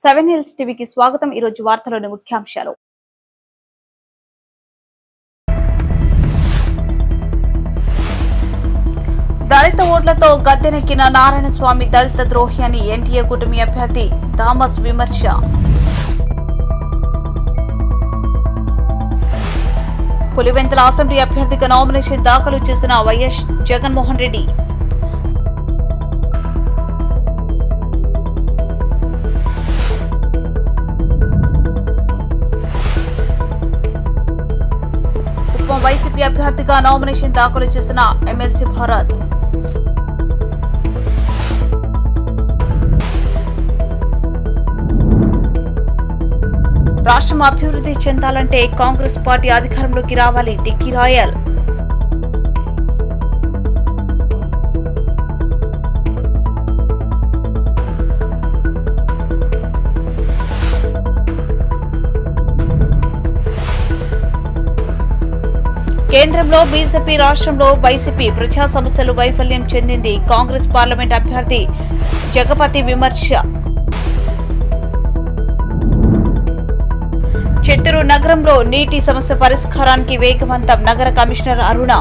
7 hills టీవీకి స్వాగతం. ఈ రోజు వార్తలోని ముఖ్యాంశాలు. దళిత ఓట్లతో గద్దెనెక్కిన నారాయణస్వామి దళిత ద్రోహి అని ఎన్టీఏ కూటమి అభ్యర్థి థామస్ విమర్శ. పులివెందుల అసెంబ్లీ అభ్యర్థిగా నామినేషన్ దాఖలు చేసిన వైఎస్ జగన్మోహన్ రెడ్డి. వైసీపీ అభ్యర్థిగా నామినేషన్ దాఖలు చేసిన ఎమ్మెల్సీ భరత్. రాష్ట్రం అభివృద్ధి చెందాలంటే కాంగ్రెస్ పార్టీ అధికారంలోకి రావాలి డిక్కీ రాయల్. కేంద్రంలో బీజేపీ, రాష్ట్రంలో వైసీపీ ప్రజా సమస్యలు వైఫల్యం చెందింది. కాంగ్రెస్ పార్లమెంట్ అభ్యర్థి జగపతి విమర్శ. చిత్తూరు నగరంలో నీటి సమస్య పరిష్కారానికి వేగవంతం. నగర కమిషనర్ అరుణ.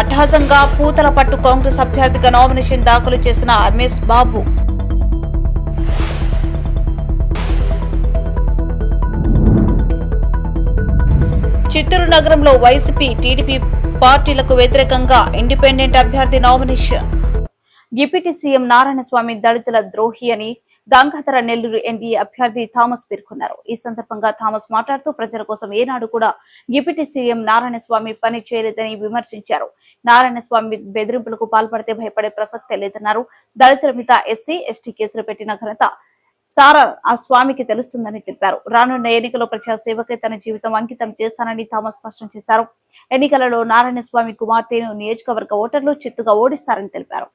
అట్టహాసంగా పూతలపట్టు కాంగ్రెస్ అభ్యర్థిగా నామినేషన్ దాఖలు చేసిన ఎంఎస్ బాబు. చిత్తూరు నగరంలో వైసీపీ, టీడీపీ పార్టీలకు వ్యతిరేకంగా ఇండిపెండెంట్ అభ్యర్థి నామినేషన్. డిప్యూటీ సీఎం నారాయణస్వామి దళితుల ద్రోహి అని గంగాధర నెల్లూరు ఎన్డీఏ అభ్యర్థి థామస్ పేర్కొన్నారు. ఈ సందర్భంగా థామస్ మాట్లాడుతూ ప్రజల కోసం ఏనాడు కూడా డిప్యూటీ సీఎం నారాయణస్వామి పని చేయలేదని విమర్శించారు. నారాయణస్వామి బెదిరింపులకు పాల్పడితే భయపడే ప్రసక్తే లేదన్నారు. దళితుల మీద ఎస్సీ, ఎస్టీ కేసులు పెట్టిన ఘనత సారా ఆ స్వామికి తెలుస్తుందని తెలిపారు. రానున్న ఎన్నికల్లో ప్రజాసేవకే తన జీవితం అంకితం చేస్తానని థామస్ స్పష్టం చేశారు. ఎన్నికలలో నారాయణస్వామి కుమార్తెను నియోజకవర్గ ఓటర్లు చిత్తుగా ఓడిస్తారని తెలిపారు.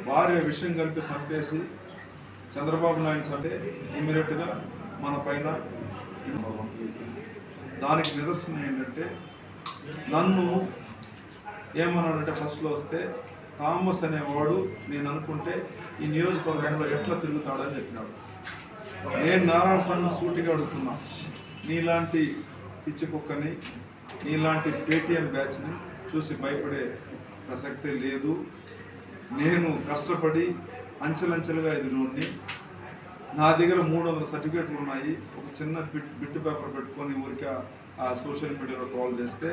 భార్య విషయం కలిపి చంపేసి చంద్రబాబు నాయుడు చంపే ఇమ్మీడియట్గా మన పైన దానికి నిదర్శనం ఏంటంటే నన్ను ఏమన్నాడంటే ఫస్ట్లో వస్తే థామస్ అనేవాడు నేను అనుకుంటే ఈ నియోజకవర్గంలో ఎట్లా తిరుగుతాడని చెప్పినాడు. నేను నారాయణ సూటిగా అడుగుతున్నా, నీలాంటి పిచ్చి కుక్కని, నీలాంటి పేటీఎం బ్యాచ్ని చూసి భయపడే ప్రసక్తే లేదు. నేను కష్టపడి అంచెలంచెలుగా ఎదిరినోడిని. నా దగ్గర 300 సర్టిఫికేట్లు ఉన్నాయి. ఒక చిన్న బిట్ పేపర్ పెట్టుకొని ఊరికి ఆ సోషల్ మీడియాలో ట్రోల్ చేస్తే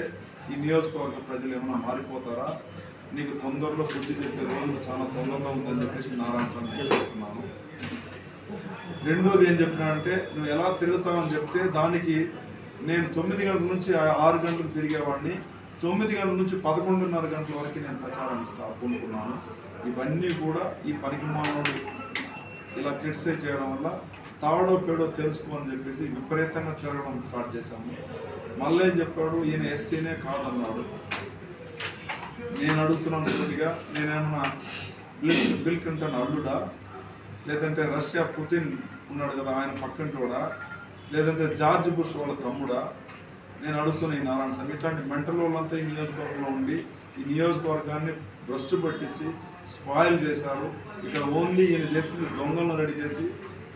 ఈ నియోజకవర్గ ప్రజలు ఏమైనా మారిపోతారా? నీకు తొందరలో బుద్ధి చెప్పే రోజు చాలా తొందరగా ఉందని చెప్పేసి నారాయణ చేస్తున్నాను. రెండోది ఏం చెప్పినానంటే, నువ్వు ఎలా తిరుగుతావని చెప్తే దానికి నేను 9 గంటల నుంచి 6 గంటలకు తిరిగేవాడిని. 9 గంటల నుంచి 11:30 గంటల వరకు నేను ప్రచారం కొనుక్కున్నాను. ఇవన్నీ కూడా ఈ పనికిమానుడు ఇలా క్రిటిసైజ్ చేయడం వల్ల తాడో పేడో తెలుసుకోని చెప్పేసి విపరీతంగా తిరగడం స్టార్ట్ చేశాము. మళ్ళీ ఏం చెప్పాడు, ఈయన ఎస్సీనే కాదన్నాడు. నేను అడుగుతున్నాను కొద్దిగా, నేనేమన్నా బిల్ క్లింటన్ అల్లుడా, లేదంటే రష్యా పుతిన్ ఉన్నాడు కదా ఆయన పక్కంటోడా, లేదంటే జార్జ్ బుష్ వాళ్ళ తమ్ముడా? నేను అడుగుతున్నా ఈ నారాయణ స్వామి ఇట్లాంటి మెంటల్ వాళ్ళంతా ఈ నియోజకవర్గంలో ఉండి ఈ నియోజకవర్గాన్ని భ్రష్టు పట్టించి స్పాయిల్ చేశారు. ఇక్కడ ఓన్లీ ఈయన చేసింది దొంగలను రెడీ చేసి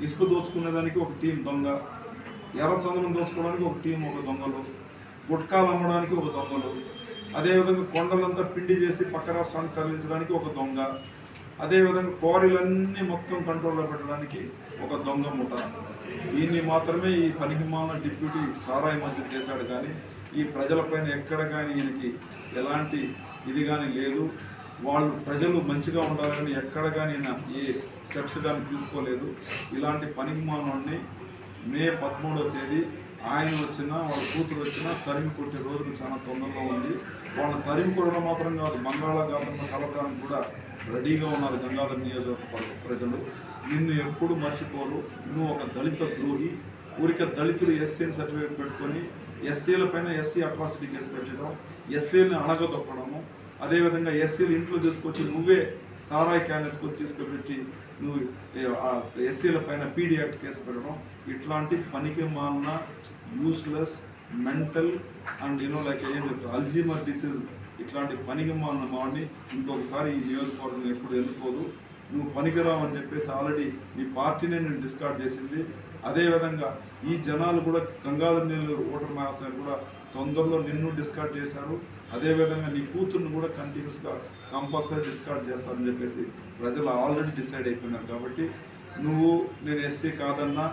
ఇసుక దోచుకునేదానికి ఒక టీం దొంగ, ఎర్రచందనం దోచుకోవడానికి ఒక టీం ఒక దొంగలు, గుట్కాలు అమ్మడానికి ఒక దొంగలు, అదేవిధంగా కొండలంతా పిండి చేసి పక్క రాష్ట్రానికి తరలించడానికి ఒక దొంగ, అదేవిధంగా క్వారీలన్నీ మొత్తం కంట్రోల్లో పెట్టడానికి ఒక దొంగ ముఠ. దీన్ని మాత్రమే ఈ పనికిమాలిన డిప్యూటీ సారాయి మంత్రి చేశాడు. కానీ ఈ ప్రజలపైన ఎక్కడ కానీ ఈయనకి ఎలాంటి ఇది కానీ లేదు. వాళ్ళు ప్రజలు మంచిగా ఉండాలని ఎక్కడ కానీ ఏ స్టెప్స్ కానీ తీసుకోలేదు. ఇలాంటి పనికిమాలినోడిని మే 13వ తేదీ ఆయన వచ్చినా వాళ్ళ కూతురు వచ్చినా తరిమి కొట్టే రోజులు చాలా తొందరగా ఉంది. వాళ్ళ తరిమి కొట్టడం మాత్రం కాదు, బంగాళాఖాతంలో కలపడానికి కూడా రెడీగా ఉన్నారు గంగాధర నియోజకవర్గ ప్రజలు. నిన్ను ఎప్పుడు మర్చిపోరు. నువ్వు ఒక దళిత ద్రోహి. ఊరికే దళితులు ఎస్సీని సర్టిఫికేట్ పెట్టుకొని ఎస్సీల పైన ఎస్సీ అట్రాసిటీ కేసు పెట్టడం, ఎస్సీని అణగదొక్కడము, అదేవిధంగా ఎస్సీలు ఇంట్లో తీసుకొచ్చి నువ్వే సారాయి క్యాన్ ఎత్తుకొని తీసుకుపెట్టి నువ్వు ఎస్సీల పైన పీడీ యాక్ట్ కేసు పెట్టడం, ఇట్లాంటి పనికి మాలిన యూస్లెస్ మెంటల్ అండ్ లైక్ ఏం చెప్తారు అల్జీమర్ డిసీజ్ ఇట్లాంటి పనికి మాని ఇంకొకసారి ఈ నియోజకవర్గం ఎప్పుడు వెళ్ళిపోదు. నువ్వు పనికిరావు అని చెప్పేసి ఆల్రెడీ నీ పార్టీనే నేను డిస్కార్డ్ చేసింది. అదేవిధంగా ఈ జనాలు కూడా గంగాధర్ నెల్లూరు ఓటర్ మహాశయులు కూడా తొందరలో నిన్ను డిస్కార్డ్ చేశారు. అదేవిధంగా నీ కూతుర్ని కూడా కంటిన్యూస్గా కంపల్సరీ డిస్కార్డ్ చేస్తారని చెప్పేసి ప్రజలు ఆల్రెడీ డిసైడ్ అయిపోయినారు. కాబట్టి నువ్వు నేను ఎస్సీ కాదన్నా,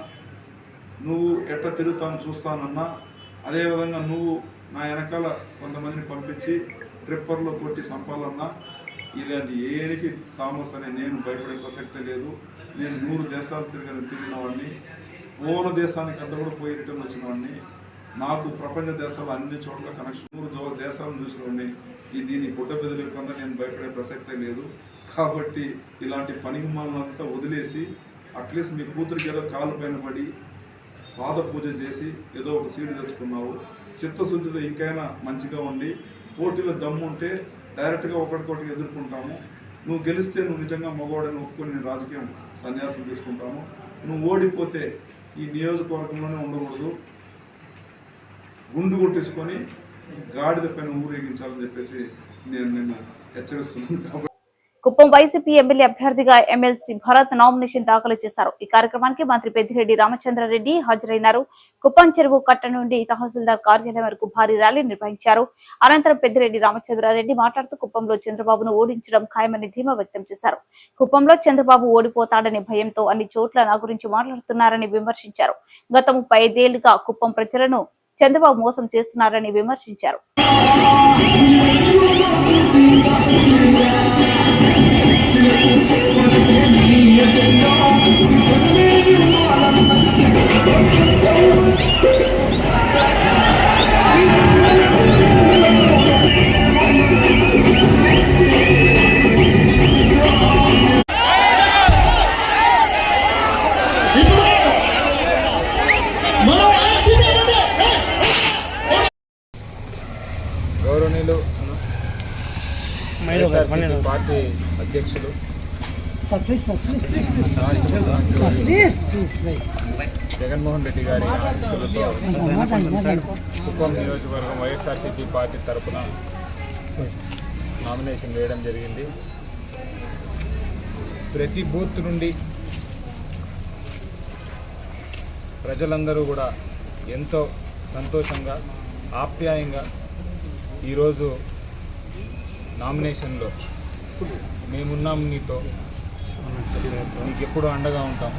నువ్వు ఎట్లా తిరుగుతాను చూస్తానన్నా, అదేవిధంగా నువ్వు నా వెనకాల కొంతమందిని పంపించి ట్రిప్పర్లో కొట్టి సంపాలన్నా, ఇలాంటి ఏనికి థామస్ అనే నేను భయపడే ప్రసక్తే లేదు. నేను 100 దేశాలు తిరిగిన వాడిని, పూర్వ దేశానికి అంతా కూడా పోయి రిటర్న్ వచ్చిన వాడిని. నాకు ప్రపంచ దేశాలు అన్ని చోట్ల కనెక్షన్ 100 దేశాలను చూసిన వాడిని. దీన్ని గుడ్డ బెదిరికుండా నేను భయపడే ప్రసక్తే లేదు. కాబట్టి ఇలాంటి పనికిమాలంతా వదిలేసి అట్లీస్ట్ మీ కూతురికి ఏదో కాలు పైన పడి పాద పూజ చేసి ఏదో ఒక సీటు తెచ్చుకున్నావు. చిత్తశుద్ధితో ఇంకైనా మంచిగా ఉండి పోటీలో దమ్ము ఉంటే డైరెక్ట్గా ఒకటికొకటి ఎదుర్కొంటాము. నువ్వు గెలిస్తే నువ్వు నిజంగా మగవాడని ఒప్పుకొని నేను రాజకీయం సన్యాసం తీసుకుంటాము. నువ్వు ఓడిపోతే ఈ నియోజకవర్గంలోనే ఉండకూడదు, గుండు కొట్టించుకొని గాడిద పైన ఊరేగించాలని చెప్పేసి నేను నిన్న హెచ్చరిస్తున్నాను. కుప్పం వైసీపీ ఎమ్మెల్యే అభ్యర్థిగా ఎమ్మెల్సీ భరత్ నామినేషన్ దాఖలు చేశారు. ఈ కార్యక్రమానికి మంత్రి పెద్దిరెడ్డి రామచంద్రారెడ్డి హాజరైనారు. కుప్పం చెరువు కట్ట నుండి తహసీల్దార్ కార్యాలయం వరకు భారీ ర్యాలీ నిర్వహించారు. అనంతరం పెద్దిరెడ్డి రామచంద్రారెడ్డి మాట్లాడుతూ కుప్పంలో చంద్రబాబును ఓడించడం ఖాయమని ధీమా వ్యక్తం చేశారు. కుప్పంలో చంద్రబాబు ఓడిపోతాడనే భయంతో అన్ని చోట్ల నా గురించి మాట్లాడుతున్నారని విమర్శించారు. గత 35 ఏళ్లుగా కుప్పం ప్రజలను చంద్రబాబు మోసం చేస్తున్నారని విమర్శించారు. గౌరవనీయులు వైఎస్ఆర్సీపీ పార్టీ అధ్యక్షులు జగన్మోహన్ రెడ్డి గారి ఆశీస్సులతో కుప్పం నియోజకవర్గం వైఎస్ఆర్సీపీ పార్టీ తరఫున నామినేషన్ వేయడం జరిగింది. ప్రతి బూత్ నుండి ప్రజలందరూ కూడా ఎంతో సంతోషంగా ఆప్యాయంగా ఈరోజు నామినేషన్లో మేమున్నాం, నీతో నీకు ఎప్పుడు అండగా ఉంటాం,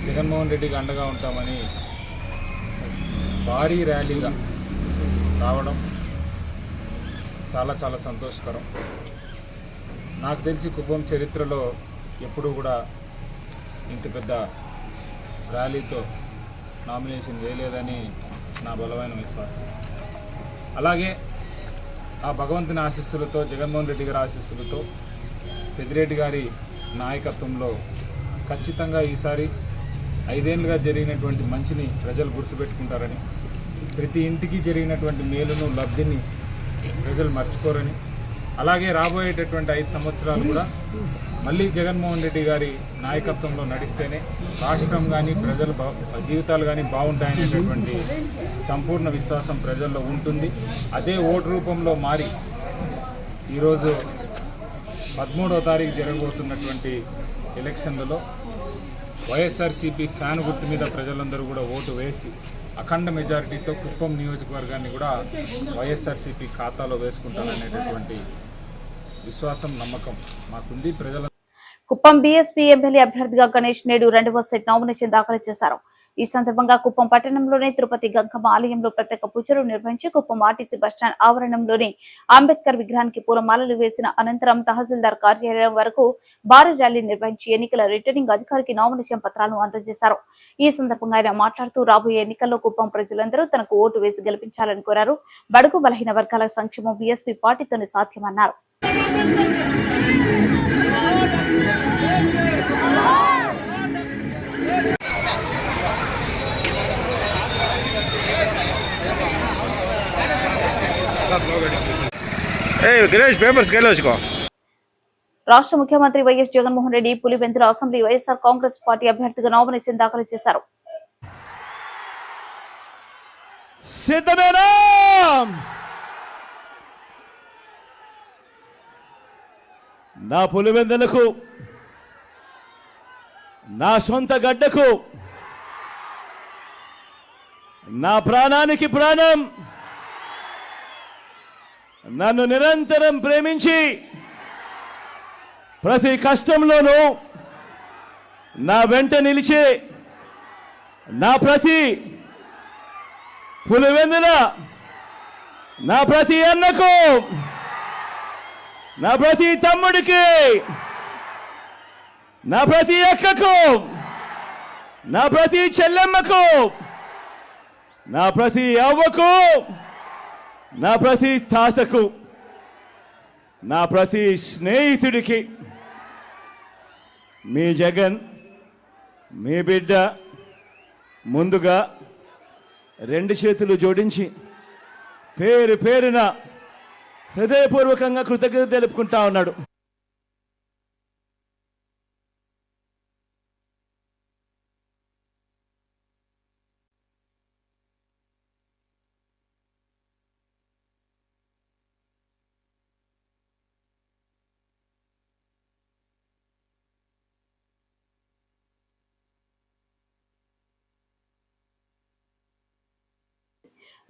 జగన్మోహన్ రెడ్డికి అండగా ఉంటామని భారీ ర్యాలీగా రావడం చాలా చాలా సంతోషకరం. నాకు తెలిసి కుప్పం చరిత్రలో ఎప్పుడూ కూడా ఇంత పెద్ద ర్యాలీతో నామినేషన్ వేయలేదని నా బలమైన విశ్వాసం. అలాగే ఆ భగవంతుని ఆశీస్సులతో, జగన్మోహన్ రెడ్డి గారి ఆశీస్సులతో, పెద్దిరెడ్డి గారి నాయకత్వంలో ఖచ్చితంగా ఈసారి 5 ఏళ్ళుగా జరిగినటువంటి మంచిని ప్రజలు గుర్తుపెట్టుకుంటారని, ప్రతి ఇంటికి జరిగినటువంటి మేలును లబ్ధిని ప్రజలు మర్చిపోరని, అలాగే రాబోయేటటువంటి 5 సంవత్సరాలు కూడా మళ్ళీ జగన్మోహన్ రెడ్డి గారి నాయకత్వంలో నడిస్తేనే రాష్ట్రం కానీ ప్రజల జీవితాలు కానీ బాగుంటాయనేటటువంటి సంపూర్ణ విశ్వాసం ప్రజల్లో ఉంటుంది. అదే ఓటు రూపంలో మారి ఈరోజు 13వ తారీఖు జరగబోతున్నటువంటి ఎలక్షన్లలో వైఎస్ఆర్సీపీ ఫ్యాన్ గుర్తు మీద ప్రజలందరూ కూడా ఓటు వేసి అఖండ మెజారిటీతో కుప్పం నియోజకవర్గాన్ని కూడా వైఎస్ఆర్సీపీ ఖాతాలో వేసుకుంటారనేటటువంటి విశ్వాసం, నమ్మకం మాకుంది. ప్రజల కుప్పం బీఎస్పీ ఎమ్మెల్యే అభ్యర్థిగా గణేష్ నేడు 2వ సెట్ నామినేషన్ దాఖలు చేశారు. ఈ సందర్భంగా కుప్పం పట్టణంలోని తిరుపతి గంగమ్మ ఆలయంలో ప్రత్యేక పూజలు నిర్వహించి కుప్పం ఆర్టీసీ బస్టాండ్ ఆవరణంలోని అంబేద్కర్ విగ్రహానికి పూలమాలలు వేసిన అనంతరం తహసీల్దార్ కార్యాలయం వరకు భారీ ర్యాలీ నిర్వహించి ఎన్నికల రిటర్నింగ్ అధికారికి నామినేషన్ పత్రాలను అందజేశారు. ఈ సందర్భంగా ఆయన మాట్లాడుతూ రాబోయే ఎన్నికల్లో కుప్పం ప్రజలందరూ తనకు ఓటు వేసి గెలిపించాలని కోరారు. బడుగు బలహీన వర్గాల సంక్షేమం బీఎస్పీ పార్టీతోనే సాధ్యమన్నారు. రాష్ట్ర ముఖ్యమంత్రి YS Jaganmohan Reddy Pulivendula assembly YSR Congress party అభ్యర్థిగా నామినేషన్ దాఖలు చేశారు. సిద్ధమేనా? నా పులివెందులకు, నా సొంత గడ్డకు, నా ప్రాణానికి ప్రాణం, నన్ను నిరంతరం ప్రేమించి ప్రతి కష్టంలోనూ నా వెంట నిలిచే నా ప్రతి పులివెందుల, నా ప్రతి అన్నకు, నా ప్రతి తమ్ముడికి, నా ప్రతి అక్కకు, నా ప్రతి చెల్లెమ్మకు, నా ప్రతి అవ్వకు, నా ప్రతి తాతకు, నా ప్రతి స్నేహితుడికి మీ జగన్, మీ బిడ్డ ముందుగా రెండు చేతులు జోడించి పేరు పేరున హృదయపూర్వకంగా కృతజ్ఞత తెలుపుకుంటా ఉన్నాడు.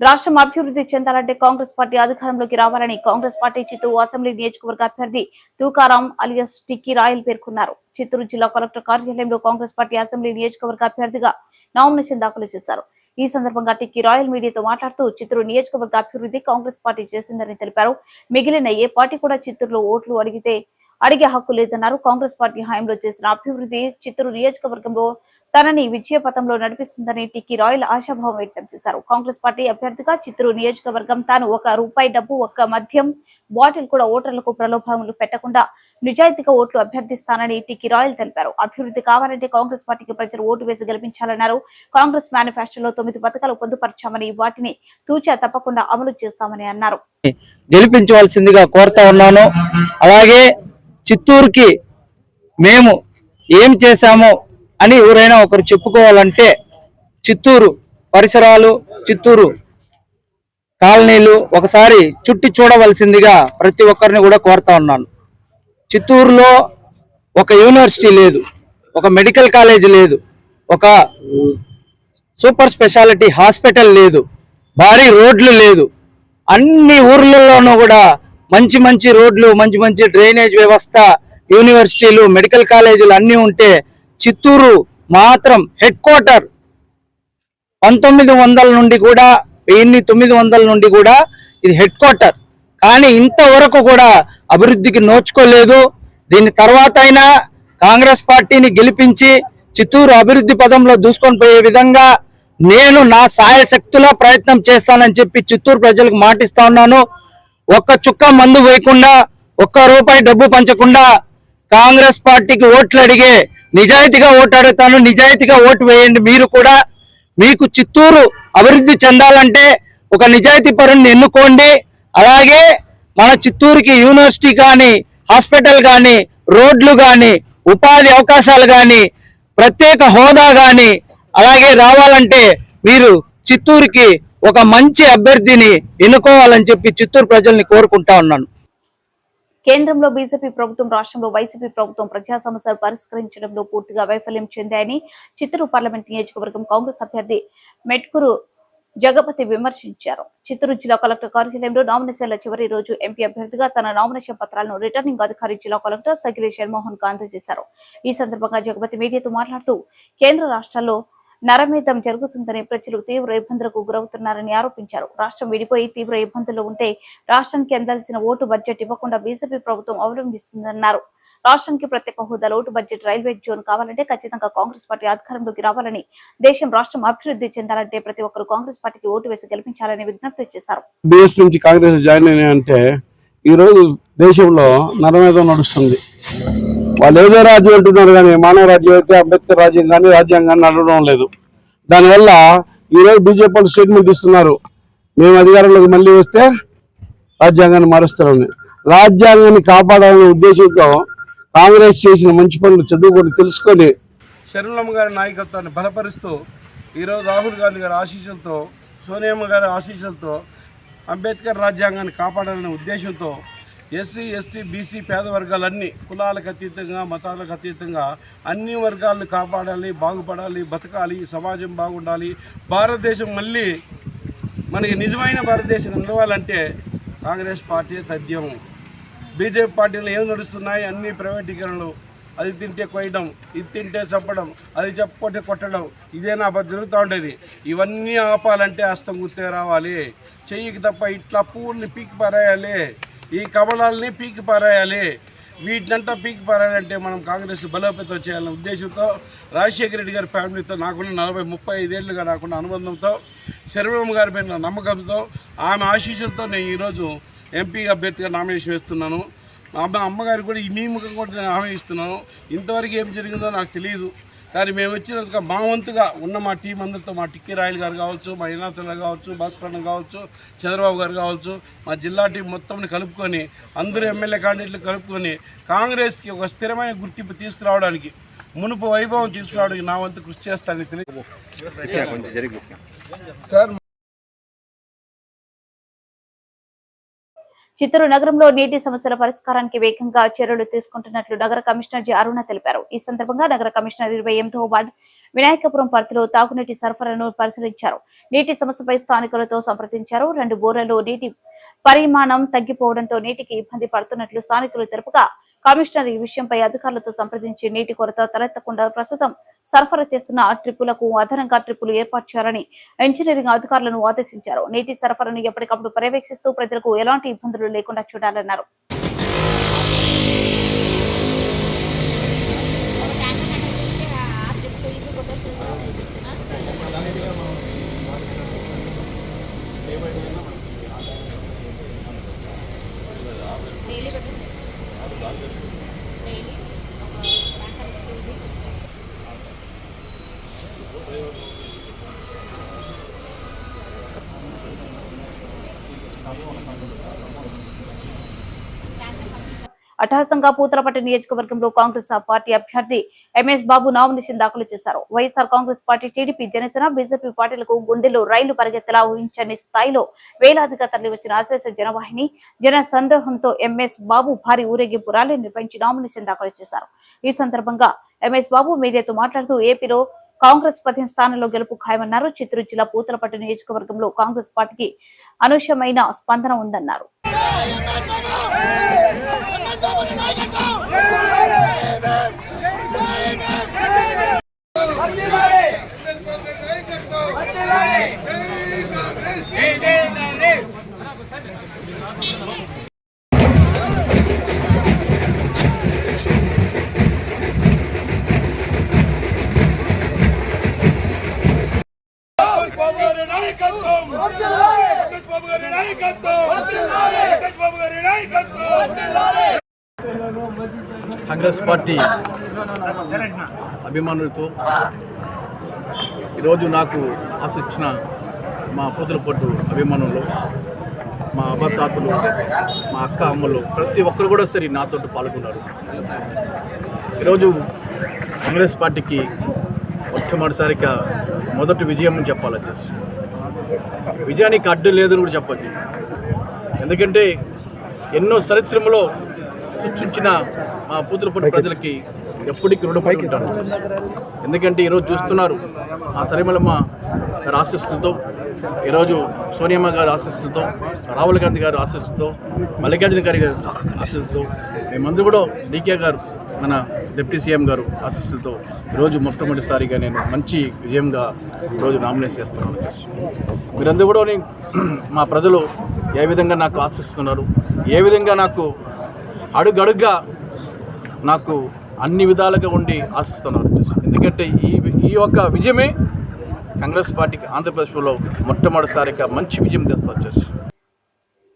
రాష్ట్రం అభివృద్ధి చెందాలంటే కాంగ్రెస్ పార్టీ అధికారంలోకి రావాలని కాంగ్రెస్ పార్టీ చిత్తూరు అసెంబ్లీ నియోజకవర్గ అభ్యర్థి తూకారాం అలియాస్ టిక్కీ రాయల్ పేర్కొన్నారు. చిత్తూరు జిల్లా కలెక్టర్ కార్యాలయంలో కాంగ్రెస్ పార్టీ అసెంబ్లీ నియోజకవర్గ అభ్యర్థిగా నామినేషన్ దాఖలు చేశారు. ఈ సందర్భంగా టిక్కీ రాయల్ మీడియాతో మాట్లాడుతూ చిత్తూరు నియోజకవర్గ అభివృద్ధి కాంగ్రెస్ పార్టీ చేసిందని తెలిపారు. మిగిలిన ఏ పార్టీ కూడా చిత్తూరులో ఓట్లు అడిగే హక్కు లేదన్నారు. కాంగ్రెస్ పార్టీ హయాంలో చేసిన అభివృద్ధి చిత్తూరు నియోజకవర్గంలో తనని విజయ పథంలో నడిపిస్తుందని టిక్కీ రాయల్ ఆశాభావం వ్యక్తం చేశారు. కాంగ్రెస్ పార్టీ అభ్యర్థిగా చిత్తూరు నియోజకవర్గం తాను ₹1 డబ్బు, ఒక్క మద్యం బాటిల్ కూడా ఓటర్లకు ప్రలోభాలు పెట్టకుండా నిజాయితీగా ఓట్లు అభ్యర్థిస్తానని టిక్కీ రాయల్ తెలిపారు. అభివృద్ధి కావాలంటే కాంగ్రెస్ పార్టీకి ప్రజలు ఓటు వేసి గెలిపించాలన్నారు. కాంగ్రెస్ మేనిఫెస్టోలో 9 పథకాలు పొందుపరచామని, వాటిని తూచా తప్పకుండా అమలు చేస్తామని అన్నారు. గెలిపించవలసిందిగా కోరుతా ఉన్నాను. అలాగే చిత్తూరుకి మేము ఏం చేశామో అని ఎవరైనా ఒకరు చెప్పుకోవాలంటే చిత్తూరు పరిసరాలు, చిత్తూరు కాలనీలు ఒకసారి చుట్టి చూడవలసిందిగా ప్రతి ఒక్కరిని కూడా కోరుతా ఉన్నాను. చిత్తూరులో ఒక యూనివర్సిటీ లేదు, ఒక మెడికల్ కాలేజ్ లేదు, ఒక సూపర్ స్పెషాలిటీ హాస్పిటల్ లేదు, భారీ రోడ్లు లేదు. అన్ని ఊర్లలోనూ కూడా మంచి మంచి రోడ్లు, మంచి మంచి డ్రైనేజ్ వ్యవస్థ, యూనివర్సిటీలు, మెడికల్ కాలేజీలు అన్నీ ఉంటే చిత్తూరు మాత్రం హెడ్ క్వార్టర్ 1900 నుండి కూడా 1900 నుండి కూడా ఇది హెడ్ క్వార్టర్. కానీ ఇంతవరకు కూడా అభివృద్ధికి నోచుకోలేదు. దీని తర్వాత అయినా కాంగ్రెస్ పార్టీని గెలిపించి చిత్తూరు అభివృద్ధి పదంలో దూసుకొని పోయే విధంగా నేను నా సాయశక్తులా ప్రయత్నం చేస్తానని చెప్పి చిత్తూరు ప్రజలకు మాటిస్తా ఉన్నాను. ఒక్క చుక్క మందు వేయకుండా, ₹1 డబ్బు పంచకుండా కాంగ్రెస్ పార్టీకి ఓట్లు అడిగే నిజాయితీగా ఓటు అడుగుతాను. నిజాయితీగా ఓటు వేయండి. మీరు కూడా మీకు చిత్తూరు అభివృద్ధి చెందాలంటే ఒక నిజాయితీ పరుని ఎన్నుకోండి. అలాగే మన చిత్తూరుకి యూనివర్సిటీ కానీ, హాస్పిటల్ కానీ, రోడ్లు కానీ, ఉపాధి అవకాశాలు కానీ, ప్రత్యేక హోదా కానీ అలాగే రావాలంటే మీరు చిత్తూరుకి ఒక మంచి అభ్యర్థిని ఎన్నుకోవాలని చెప్పి చిత్తూరు ప్రజల్ని కోరుకుంటా ఉన్నాను. కేంద్రంలో బీజేపీ ప్రభుత్వం, రాష్ట్రంలో వైసీపీ ప్రభుత్వం ప్రజా సమస్యలు పరిష్కరించడంలో పూర్తిగా వైఫల్యం చెందాయని చిత్తూరు పార్లమెంట్ నియోజకవర్గం కాంగ్రెస్ అభ్యర్థి మెట్కూరు జగపతి విమర్శించారు. చిత్తూరు జిల్లా కలెక్టర్ కార్యాలయంలో నామినేషన్ల చివరి రోజు ఎంపీ అభ్యర్థిగా తన నామినేషన్ పత్రాలను రిటర్నింగ్ అధికారి జిల్లా కలెక్టర్ సగిలి షణ్మోహన్ కు అందజేశారు. ఈ సందర్భంగా జగపతి మీడియాతో మాట్లాడుతూ కేంద్ర రాష్ట్రాల్లో నరమేధం జరుగుతుందని, ప్రజలు తీవ్ర ఇబ్బందులకు గురవుతున్నారని ఆరోపించారు. రాష్ట్రం విడిపోయి తీవ్ర ఇబ్బందుల్లో ఉంటే రాష్ట్రానికి అందాల్సిన ఓటు బడ్జెట్ ఇవ్వకుండా బీజేపీ ప్రభుత్వం అవలంబిస్తుందన్నారు. రాష్ట్రానికి ప్రత్యేక హోదా, ఓటు బడ్జెట్, రైల్వే జోన్ కావాలంటే ఖచ్చితంగా కాంగ్రెస్ పార్టీ అధికారంలోకి రావాలని, రాష్ట్రం అభివృద్ధి చెందాలంటే ప్రతి ఒక్కరు కాంగ్రెస్ పార్టీకి ఓటు వేసి గెలిపించాలని విజ్ఞప్తి చేశారు. బీఎస్ నుంచి కాంగ్రెస్ జాయిన్ అయినాయంటే ఈ రోజు దేశంలో నరమేధం నడుస్తుంది. వాళ్ళు ఏదో రాజ్యం అంటున్నారు కానీ మానవ రాజ్యం అయితే అంబేద్కర్ రాజ్యం కానీ రాజ్యాంగాన్ని నడవడం లేదు. దానివల్ల ఈరోజు బీజేపీ వాళ్ళు స్టేట్మెంట్ ఇస్తున్నారు, మేము అధికారంలోకి మళ్ళీ వస్తే రాజ్యాంగాన్ని మారుస్తారని. రాజ్యాంగాన్ని కాపాడాలనే ఉద్దేశంతో కాంగ్రెస్ చేసిన మంచి పనులు చదువుకొని తెలుసుకొని షర్మిలమ్మ గారి నాయకత్వాన్ని బలపరుస్తూ ఈరోజు రాహుల్ గాంధీ గారి ఆశీస్సులతో సోనియమ్మ గారి ఆశీస్సులతో అంబేద్కర్ రాజ్యాంగాన్ని కాపాడాలనే ఉద్దేశంతో ఎస్సీ ఎస్టీ బీసీ పేద వర్గాలన్నీ కులాలకు అతీతంగా మతాలకు అతీతంగా అన్ని వర్గాలను కాపాడాలి, బాగుపడాలి, బతకాలి, సమాజం బాగుండాలి, భారతదేశం మళ్ళీ మనకి నిజమైన భారతదేశం నిలవాలంటే కాంగ్రెస్ పార్టీ తథ్యం. బీజేపీ పార్టీలు ఏం నడుస్తున్నాయి? అన్ని ప్రైవేటీకరణలు. అది తింటే కొయ్యడం, ఇది తింటే చంపడం, అది చెప్పకుంటే కొట్టడం, ఇదేనా జరుగుతూ ఉండేది. ఇవన్నీ ఆపాలంటే హస్తం గుర్తే రావాలి. చెయ్యికి తప్ప ఇట్లా పూల్ని పీకి పారేయాలి, ఈ కమలాలని పీకి పారేయాలి. వీటినంతా పీకి పారేయాలంటే మనం కాంగ్రెస్ బలోపేతం చేయాలనే ఉద్దేశంతో రాజశేఖర రెడ్డి గారి ఫ్యామిలీతో నాకున్న 40-35 ఏళ్ళుగా నాకున్న అనుబంధంతో, శర్వమ్మ గారి మీద నమ్మకంతో, ఆమె ఆశీస్సులతో నేను ఈరోజు ఎంపీ అభ్యర్థిగా నామినేషన్ వేస్తున్నాను. అమ్మగారు కూడా ఈ మీ ముఖం కూడా నేను హామీ ఇస్తున్నాను. ఇంతవరకు ఏం జరిగిందో నాకు తెలియదు, కానీ మేము వచ్చినందుకు మా వంతుగా ఉన్న మా టీం అందరితో, మా టిక్కీ రాయల్ గారు కావచ్చు, మా ఇనాథులు కావచ్చు, భాస్కరణ కావచ్చు, చంద్రబాబు గారు కావచ్చు, మా జిల్లా టీం మొత్తంని కలుపుకొని, అందరూ ఎమ్మెల్యే క్యాండిడేట్లు కలుపుకొని కాంగ్రెస్కి ఒక స్థిరమైన గుర్తింపు తీసుకురావడానికి, మునుపు వైభవం తీసుకురావడానికి నా వంతు కృషి చేస్తానని తెలియదు సార్. చిత్తూరు నగరంలో నీటి సమస్యల పరిష్కారానికి వేగంగా చర్యలు తీసుకుంటున్నట్లు నగర కమిషనర్ జి అరుణ తెలిపారు. ఈ సందర్భంగా నగర కమిషనర్ 28వ వార్డు వినాయకపురం పరిధిలో తాగునీటి సరఫరాను పరిశీలించారు. నీటి సమస్యపై స్థానికులతో సంప్రదించారు. 2 బోర్లలో నీటి పరిమాణం తగ్గిపోవడంతో నీటికి ఇబ్బంది పడుతున్నట్లు స్థానికులు తెలుపగా, కమిషనర్ ఈ విషయంపై అధికారులతో సంప్రదించి నీటి కొరత తలెత్తకుండా ప్రస్తుతం సరఫరా చేస్తున్న ట్రిప్పులకు అదనంగా ట్రిప్పులు ఏర్పాటు చేయాలని ఇంజనీరింగ్ అధికారులను ఆదేశించారు. నీటి సరఫరాను ఎప్పటికప్పుడు పర్యవేక్షిస్తూ ప్రజలకు ఎలాంటి ఇబ్బందులు లేకుండా చూడాలన్నారు. అట్టహాసంగా పూతలపట్టు నియోజకవర్గంలో కాంగ్రెస్ పార్టీ అభ్యర్థి ఎంఎస్ బాబు నామినేషన్ దాఖలు చేశారు. YSR Congress party, TDP, Janasena, BJP పార్టీలకు గుండెల్లో రైలు పరిగెత్తలా ఊహించని స్థాయిలో వేలాదిగా తరలివచ్చిన అశేష జనవాహిని, జన సందేహంతో ఎంఎస్ బాబు భారీ ఊరేగింపు ర్యాలీ నిర్వహించి నామినేషన్ దాఖలు చేశారు. ఈ సందర్భంగా ఎంఎస్ బాబు మీడియాతో మాట్లాడుతూ ఏపీలో కాంగ్రెస్ 15 స్థానాల్లో గెలుపు ఖాయమన్నారు. చిత్తూరు జిల్లా పూతలపట్టు నియోజకవర్గంలో కాంగ్రెస్ పార్టీకి అనూహ్యమైన స్పందన ఉందన్నారు. కాంగ్రెస్ పార్టీ అభిమానులతో ఈరోజు నాకు ఆశించిన మా పూతలపట్టు అభిమానులు, మా అబ్బతాతలు, మా అక్క అమ్మలు ప్రతి ఒక్కరు కూడా సరే నాతో పాల్గొన్నారు. ఈరోజు కాంగ్రెస్ పార్టీకి మొట్టమొదటిసారిగా మొదటి విజయం అని చెప్పాలి. విజయానికి అడ్డు లేదని కూడా చెప్పచ్చు. ఎందుకంటే ఎన్నో చరిత్రలో సృష్టించిన మా పూతలపట్టు ప్రజలకి ఎప్పటికీ రుణపడి ఉంటాను. ఎందుకంటే ఈరోజు చూస్తున్నారు ఆ సరిమలమ్మ గారి ఆశీస్సులతో, ఈరోజు సోనియమ్మ గారి ఆశీస్సులతో, రాహుల్ గాంధీ గారి ఆశీస్సులతో, మల్లికార్జున గారి ఆశీస్సులతో, మేమందరూ కూడా డీకే గారు మన డిప్యూటీ సీఎం గారు ఆశీస్సులతో ఈరోజు మొట్టమొదటిసారిగా నేను మంచి విజయంగా ఈరోజు నామినేట్ చేస్తున్నాను. మీరందరూ కూడా మా ప్రజలు ఏ విధంగా నాకు ఆశిస్తున్నారు, ఏ విధంగా నాకు అడుగడుగ్గా నాకు అన్ని విధాలుగా ఉండి ఆశిస్తున్నారు. ఎందుకంటే ఈ యొక్క విజయమే కాంగ్రెస్ పార్టీకి ఆంధ్రప్రదేశ్లో మొట్టమొదటిసారిగా మంచి విజయం తెస్తారు.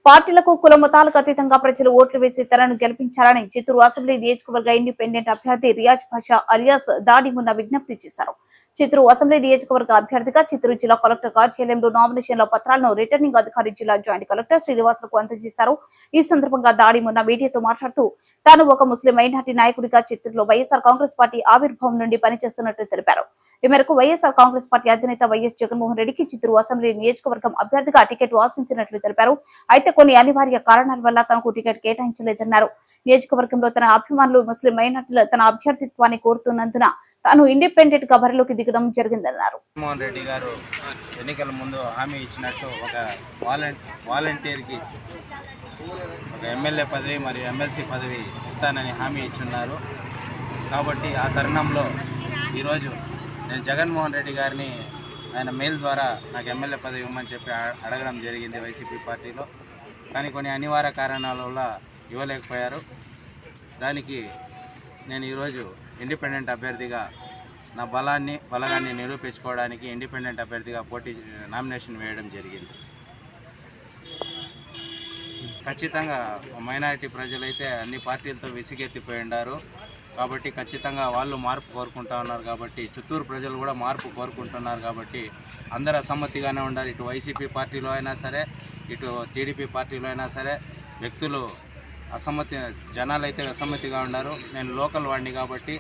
పార్టీలకు కుల మతాలకు అతీతంగా ప్రజలు ఓట్లు వేసి తనను గెలిపించాలని చిత్తూరు అసెంబ్లీ నియోజకవర్గ ఇండిపెండెంట్ అభ్యర్థి రియాజ్ భాషా అలియాస్ దాడిమున్న విజ్ఞప్తి చేశారు. చిత్తూరు అసెంబ్లీ నియోజకవర్గ అభ్యర్థిగా చిత్తూరు జిల్లా కలెక్టర్ కార్యాలయంలో నామినేషన్ల పత్రాలను రిటర్నింగ్ అధికారి జిల్లా జాయింట్ కలెక్టర్ శ్రీనివాసులకు అందజేశారు. ఈ సందర్భంగా దాడిమున్న మీడియాతో మాట్లాడుతూ తాను ఒక ముస్లిం మైనార్టీ నాయకుడిగా చిత్తూరులో వైఎస్ఆర్ కాంగ్రెస్ పార్టీ ఆవిర్భావం నుండి పనిచేస్తున్నట్లు తెలిపారు. ఈ మేరకు వైఎస్ఆర్ కాంగ్రెస్ పార్టీ అధినేత వైఎస్ జగన్మోహన్ రెడ్డికి చిత్తూరు అసెంబ్లీ నియోజకవర్గం అభ్యర్థిగా టికెట్ ఆశించినట్లు తెలిపారు. అయితే కొన్ని అనివార్య కారణాల వల్ల తనకు టికెట్ కేటాయించలేదన్నారు. నియోజకవర్గంలో తన అభిమానులు ముస్లిం మైనార్టీలు తన అభ్యర్థిత్వాన్ని కోరుతున్నందున తాను ఇండిపెండెంట్ గా బరిలోకి దిగడం జరిగిందన్నారు. జగన్మోహన్ రెడ్డి గారు ఎన్నికల ముందు హామీ ఇచ్చినట్టు ఒక వాలంటీర్కి ఒక ఎమ్మెల్యే పదవి మరియు ఎమ్మెల్సీ పదవి ఇస్తానని హామీ ఇచ్చున్నారు. కాబట్టి ఆ తరుణంలో ఈరోజు నేను జగన్మోహన్ రెడ్డి గారిని ఆయన మెయిల్ ద్వారా నాకు ఎమ్మెల్యే పదవి ఇవ్వమని చెప్పి అడగడం జరిగింది వైసీపీ పార్టీలో. కానీ కొన్ని అనివార్య కారణాల వల్ల ఇవ్వలేకపోయారు. దానికి నేను ఈరోజు ఇండిపెండెంట్ అభ్యర్థిగా నా బలగాన్ని నిరూపించుకోవడానికి ఇండిపెండెంట్ అభ్యర్థిగా నామినేషన్ వేయడం జరిగింది. ఖచ్చితంగా మైనారిటీ ప్రజలైతే అన్ని పార్టీలతో విసిగెత్తిపోయి ఉన్నారు. కాబట్టి ఖచ్చితంగా వాళ్ళు మార్పు కోరుకుంటా ఉన్నారు. కాబట్టి చిత్తూరు ప్రజలు కూడా మార్పు కోరుకుంటున్నారు. కాబట్టి అందరూ అసమ్మతిగానే ఉన్నారు. ఇటు వైసీపీ పార్టీలో అయినా సరే, ఇటు టీడీపీ పార్టీలో అయినా సరే వ్యక్తులు జనాలు అయితే అసమ్మతిగా ఉన్నారు. నేను లోకల్ వాడిని కాబట్టి,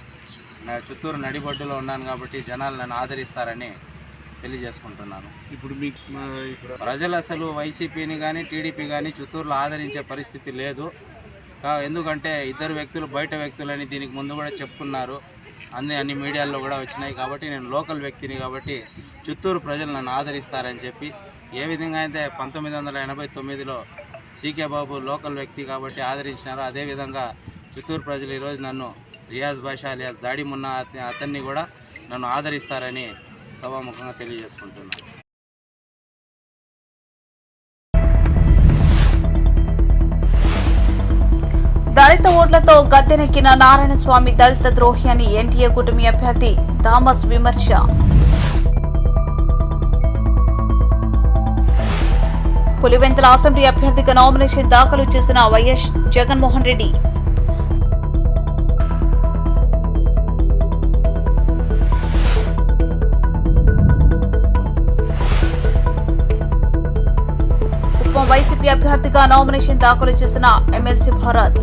చిత్తూరు నడిబొడ్డులో ఉన్నాను కాబట్టి జనాలు నన్ను ఆదరిస్తారని తెలియజేసుకుంటున్నాను. ఇప్పుడు మీకు ప్రజలు అసలు వైసీపీని కానీ టీడీపీ కానీ చిత్తూరులో ఆదరించే పరిస్థితి లేదు. ఎందుకంటే ఇద్దరు వ్యక్తులు బయట వ్యక్తులని దీనికి ముందు కూడా చెప్పుకున్నారు. అన్ని మీడియాల్లో కూడా వచ్చినాయి. కాబట్టి నేను లోకల్ వ్యక్తిని కాబట్టి చిత్తూరు ప్రజలు నన్ను ఆదరిస్తారని చెప్పి, ఏ విధంగా అయితే 1989లో సీకే బాబు లోకల్ వ్యక్తి కాబట్టి ఆదరించినారు, అదేవిధంగా చిత్తూరు ప్రజలు ఈరోజు నన్ను రియాజ్ బాషా అలియాస్ దాడి మున్న అతన్ని కూడా నన్ను ఆదరిస్తారని సభాముఖంగా తెలియజేసుకుంటున్నాను. దళిత ఓట్లతో గద్దెనెక్కిన నారాయణస్వామి దళిత ద్రోహి అని ఎన్టీఏ కూటమి అభ్యర్థి థామస్ విమర్శ. పులివెందుల అసెంబ్లీ అభ్యర్థిగా నామినేషన్ దాఖలు చేసిన వైఎస్ జగన్మోహన్ రెడ్డి. కుప్పం వైసీపీ అభ్యర్థిగా నామినేషన్ దాఖలు చేసిన ఎమ్మెల్సీ భరత్.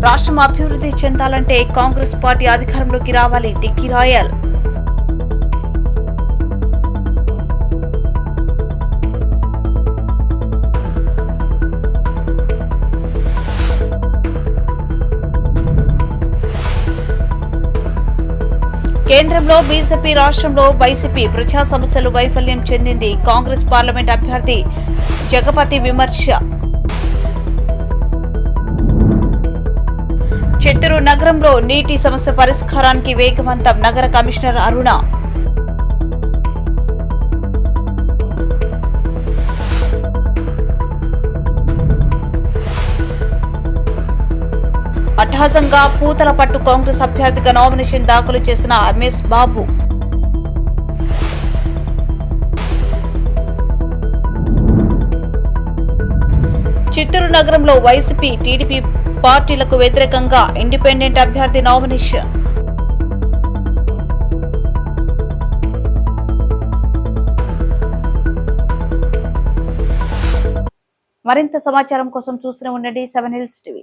రాష్ట్రం అభివృద్ధి చెందాలంటే కాంగ్రెస్ పార్టీ అధికారంలోకి రావాలి, డిక్కీ రాయల్. కేంద్రంలో బీజేపీ, రాష్ట్రంలో వైసీపీ ప్రజా సమస్యలు వైఫల్యం చెందింది. కాంగ్రెస్ పార్లమెంట్ అభ్యర్థి జగపతి విమర్శ. చిత్తూరు నగరంలో నీటి సమస్య పరిష్కారానికి వేగవంతం, నగర కమిషనర్ అరుణ. అట్టహాసంగా పూతలపట్టు కాంగ్రెస్ అభ్యర్థిగా నామినేషన్ దాఖలు చేసిన ఎంఎస్ బాబు. చిత్తూరు నగరంలో వైసీపీ, టీడీపీ పార్టీలకు వ్యతిరేకంగా ఇండిపెండెంట్ అభ్యర్థి నామినేషన్. మరింత సమాచారం కోసం చూస్తూనే ఉండండి 7 Hills TV.